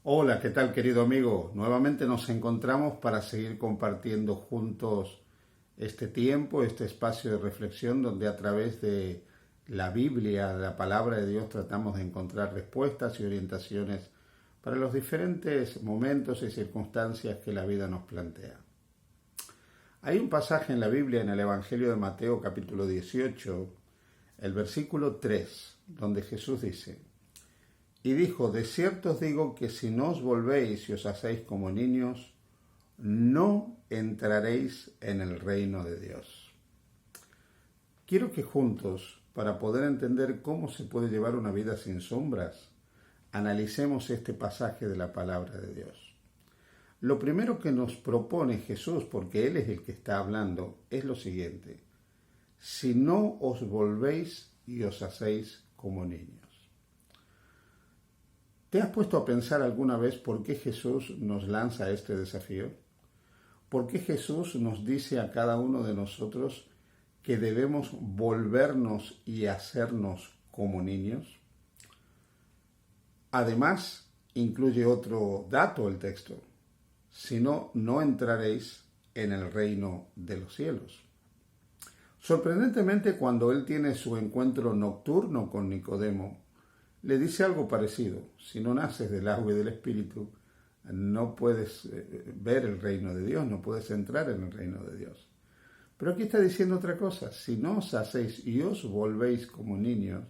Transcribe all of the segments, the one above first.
Hola, ¿qué tal querido amigo? Nuevamente nos encontramos para seguir compartiendo juntos este tiempo, este espacio de reflexión donde a través de la Biblia, de la palabra de Dios, tratamos de encontrar respuestas y orientaciones para los diferentes momentos y circunstancias que la vida nos plantea. Hay un pasaje en la Biblia, en el Evangelio de Mateo capítulo 18, el versículo 3, donde Jesús dice: y dijo, de cierto os digo que si no os volvéis y os hacéis como niños, no entraréis en el reino de Dios. Quiero que juntos, para poder entender cómo se puede llevar una vida sin sombras, analicemos este pasaje de la palabra de Dios. Lo primero que nos propone Jesús, porque Él es el que está hablando, es lo siguiente: si no os volvéis y os hacéis como niños. ¿Te has puesto a pensar alguna vez por qué Jesús nos lanza este desafío? ¿Por qué Jesús nos dice a cada uno de nosotros que debemos volvernos y hacernos como niños? Además, incluye otro dato el texto: si no, no entraréis en el reino de los cielos. Sorprendentemente, cuando él tiene su encuentro nocturno con Nicodemo, le dice algo parecido: si no naces del agua y del Espíritu, no puedes ver el reino de Dios, no puedes entrar en el reino de Dios. Pero aquí está diciendo otra cosa: si no os hacéis y os volvéis como niños,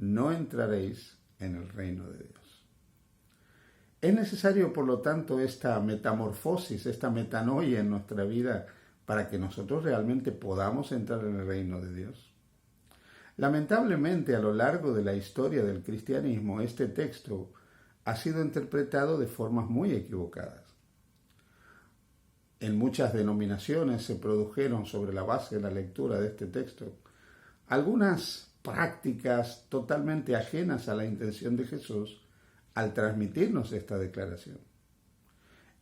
no entraréis en el reino de Dios. Es necesario, por lo tanto, esta metamorfosis, esta metanoia en nuestra vida para que nosotros realmente podamos entrar en el reino de Dios. Lamentablemente, a lo largo de la historia del cristianismo, este texto ha sido interpretado de formas muy equivocadas. En muchas denominaciones se produjeron, sobre la base de la lectura de este texto, algunas prácticas totalmente ajenas a la intención de Jesús al transmitirnos esta declaración.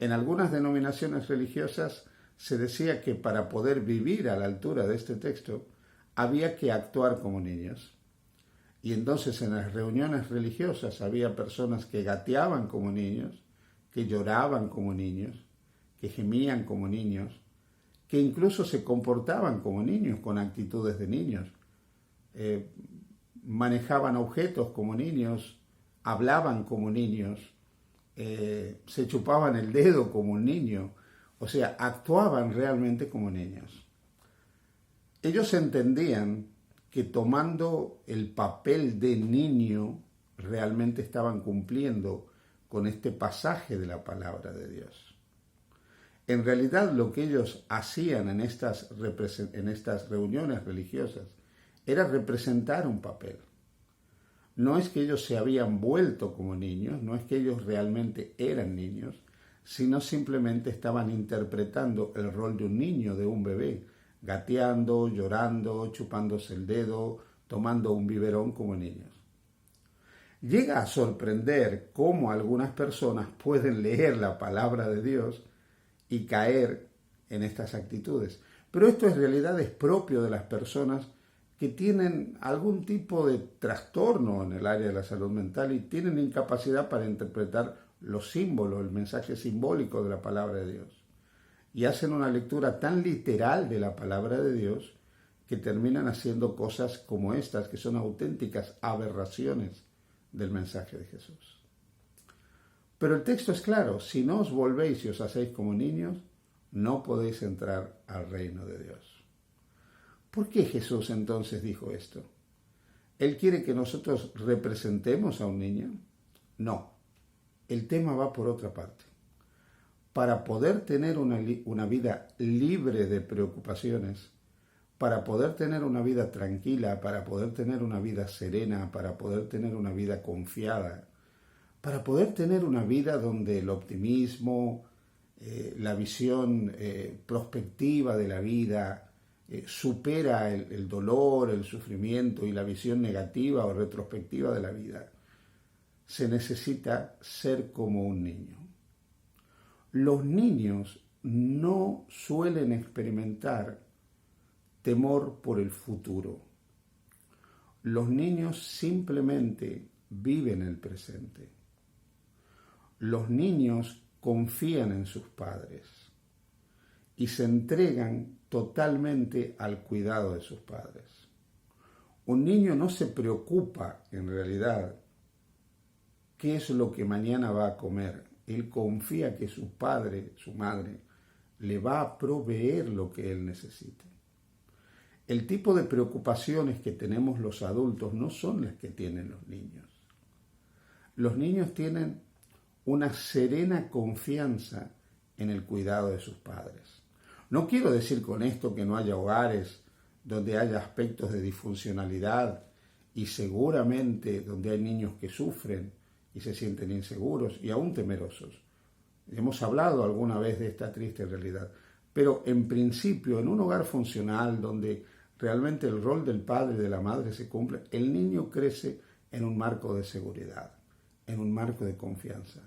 En algunas denominaciones religiosas se decía que para poder vivir a la altura de este texto había que actuar como niños. Y entonces en las reuniones religiosas había personas que gateaban como niños, que lloraban como niños, que gemían como niños, que incluso se comportaban como niños, con actitudes de niños. Manejaban objetos como niños, hablaban como niños, se chupaban el dedo como un niño, o sea, actuaban realmente como niños. Ellos entendían que tomando el papel de niño realmente estaban cumpliendo con este pasaje de la palabra de Dios. En realidad lo que ellos hacían en estas reuniones religiosas era representar un papel. No es que ellos se habían vuelto como niños, no es que ellos realmente eran niños, sino simplemente estaban interpretando el rol de un niño, de un bebé, gateando, llorando, chupándose el dedo, tomando un biberón como niños. Llega a sorprender cómo algunas personas pueden leer la palabra de Dios y caer en estas actitudes. Pero esto en realidad es propio de las personas que tienen algún tipo de trastorno en el área de la salud mental y tienen incapacidad para interpretar los símbolos, el mensaje simbólico de la palabra de Dios. Y hacen una lectura tan literal de la palabra de Dios que terminan haciendo cosas como estas, que son auténticas aberraciones del mensaje de Jesús. Pero el texto es claro: si no os volvéis y os hacéis como niños, no podéis entrar al reino de Dios. ¿Por qué Jesús entonces dijo esto? ¿Él quiere que nosotros representemos a un niño? No, el tema va por otra parte. Para poder tener una vida libre de preocupaciones, para poder tener una vida tranquila, para poder tener una vida serena, para poder tener una vida confiada, para poder tener una vida donde el optimismo, la visión prospectiva de la vida supera el dolor, el sufrimiento y la visión negativa o retrospectiva de la vida, se necesita ser como un niño. Los niños no suelen experimentar temor por el futuro. Los niños simplemente viven el presente. los niños confían en sus padres y se entregan totalmente al cuidado de sus padres. Un niño no se preocupa en realidad qué es lo que mañana va a comer. Él confía que su padre, su madre, le va a proveer lo que él necesite. El tipo de preocupaciones que tenemos los adultos no son las que tienen los niños. Los niños tienen una serena confianza en el cuidado de sus padres. No quiero decir con esto que no haya hogares donde haya aspectos de disfuncionalidad y seguramente donde hay niños que sufren y se sienten inseguros y aún temerosos. Hemos hablado alguna vez de esta triste realidad, pero en principio, en un hogar funcional donde realmente el rol del padre y de la madre se cumple, el niño crece en un marco de seguridad, en un marco de confianza.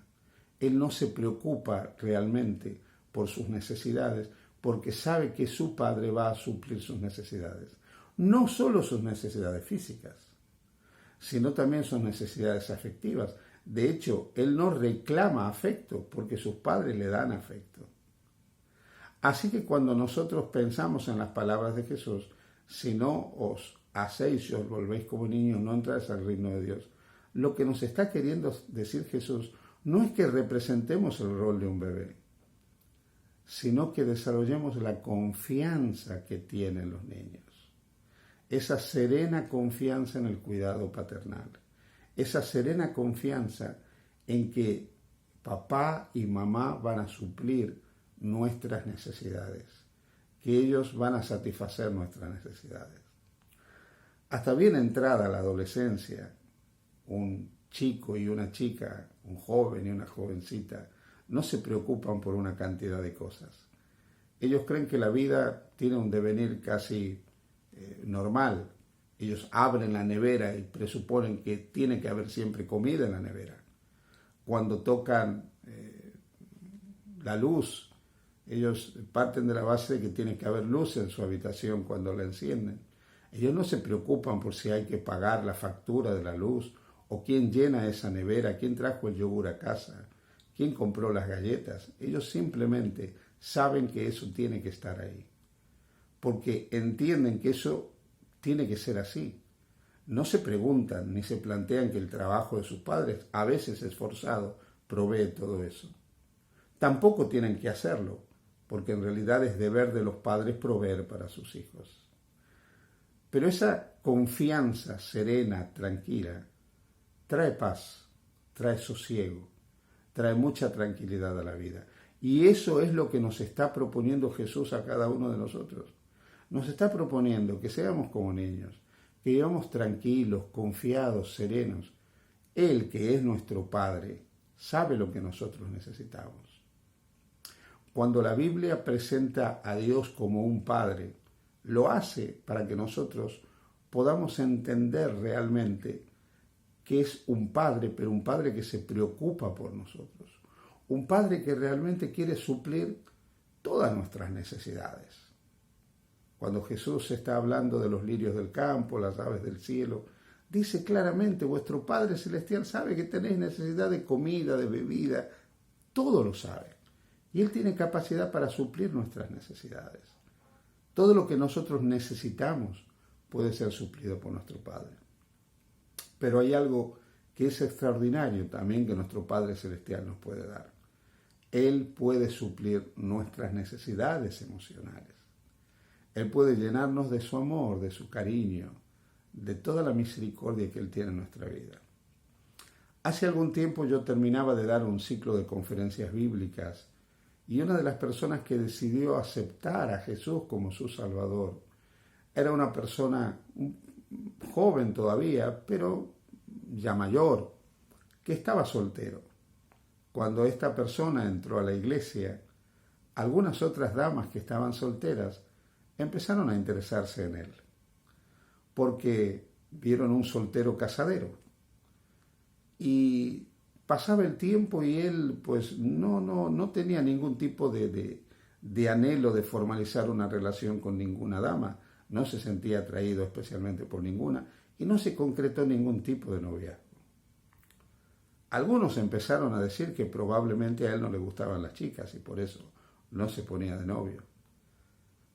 Él no se preocupa realmente por sus necesidades porque sabe que su padre va a suplir sus necesidades. No solo sus necesidades físicas, sino también sus necesidades afectivas. De hecho, él no reclama afecto porque sus padres le dan afecto. Así que cuando nosotros pensamos en las palabras de Jesús, si no os hacéis y os volvéis como niños, no entráis al reino de Dios, lo que nos está queriendo decir Jesús no es que representemos el rol de un bebé, sino que desarrollemos la confianza que tienen los niños. Esa serena confianza en el cuidado paternal. Esa serena confianza en que papá y mamá van a suplir nuestras necesidades, que ellos van a satisfacer nuestras necesidades. Hasta bien entrada la adolescencia, un chico y una chica, un joven y una jovencita, no se preocupan por una cantidad de cosas. Ellos creen que la vida tiene un devenir casi normal. Ellos abren la nevera y presuponen que tiene que haber siempre comida en la nevera. Cuando tocan la luz, ellos parten de la base de que tiene que haber luz en su habitación cuando la encienden. Ellos no se preocupan por si hay que pagar la factura de la luz o quién llena esa nevera, quién trajo el yogur a casa, quién compró las galletas. Ellos simplemente saben que eso tiene que estar ahí, porque entienden que eso tiene que ser así. No se preguntan ni se plantean que el trabajo de sus padres, a veces esforzado, provee todo eso. Tampoco tienen que hacerlo, porque en realidad es deber de los padres proveer para sus hijos. Pero esa confianza serena, tranquila, trae paz, trae sosiego, trae mucha tranquilidad a la vida. Y eso es lo que nos está proponiendo Jesús a cada uno de nosotros. Nos está proponiendo que seamos como niños, que vivamos tranquilos, confiados, serenos. Él, que es nuestro Padre, sabe lo que nosotros necesitamos. Cuando la Biblia presenta a Dios como un Padre, lo hace para que nosotros podamos entender realmente que es un Padre, pero un Padre que se preocupa por nosotros. Un Padre que realmente quiere suplir todas nuestras necesidades. Cuando Jesús está hablando de los lirios del campo, las aves del cielo, dice claramente, vuestro Padre Celestial sabe que tenéis necesidad de comida, de bebida, todo lo sabe. Y Él tiene capacidad para suplir nuestras necesidades. Todo lo que nosotros necesitamos puede ser suplido por nuestro Padre. Pero hay algo que es extraordinario también que nuestro Padre Celestial nos puede dar. Él puede suplir nuestras necesidades emocionales. Él puede llenarnos de su amor, de su cariño, de toda la misericordia que Él tiene en nuestra vida. Hace algún tiempo yo terminaba de dar un ciclo de conferencias bíblicas y una de las personas que decidió aceptar a Jesús como su Salvador era una persona joven todavía, pero ya mayor, que estaba soltero. Cuando esta persona entró a la iglesia, algunas otras damas que estaban solteras empezaron a interesarse en él, porque vieron un soltero casadero. Y pasaba el tiempo y él pues no tenía ningún tipo de anhelo de formalizar una relación con ninguna dama, no se sentía atraído especialmente por ninguna y no se concretó ningún tipo de noviazgo. Algunos empezaron a decir que probablemente a él no le gustaban las chicas y por eso no se ponía de novio.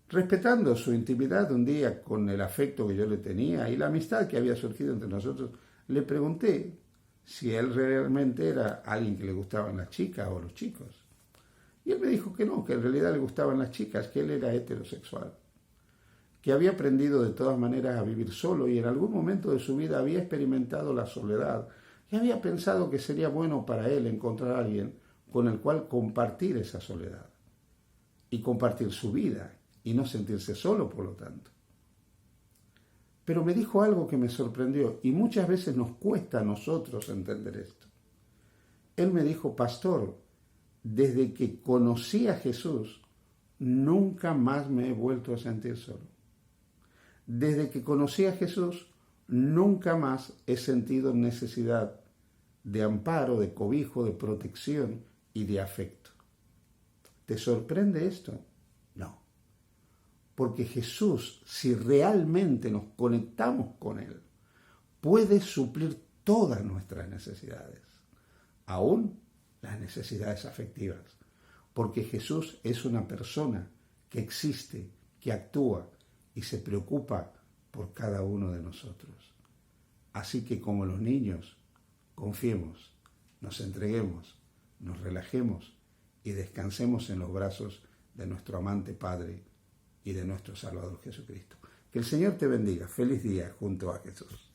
Respetando su intimidad un día con el afecto que yo le tenía y la amistad que había surgido entre nosotros, le pregunté si él realmente era alguien que le gustaban las chicas o los chicos. Y él me dijo que no, que en realidad le gustaban las chicas, que él era heterosexual, que había aprendido de todas maneras a vivir solo y en algún momento de su vida había experimentado la soledad y había pensado que sería bueno para él encontrar a alguien con el cual compartir esa soledad y compartir su vida y no sentirse solo, por lo tanto. Pero me dijo algo que me sorprendió y muchas veces nos cuesta a nosotros entender esto. Él me dijo: pastor, desde que conocí a Jesús, nunca más me he vuelto a sentir solo. Desde que conocí a Jesús, nunca más he sentido necesidad de amparo, de cobijo, de protección y de afecto. ¿Te sorprende esto? No. Porque Jesús, si realmente nos conectamos con Él, puede suplir todas nuestras necesidades, aún las necesidades afectivas. Porque Jesús es una persona que existe, que actúa y se preocupa por cada uno de nosotros. Así que como los niños, confiemos, nos entreguemos, nos relajemos y descansemos en los brazos de nuestro amante Padre y de nuestro Salvador Jesucristo. Que el Señor te bendiga. Feliz día junto a Jesús.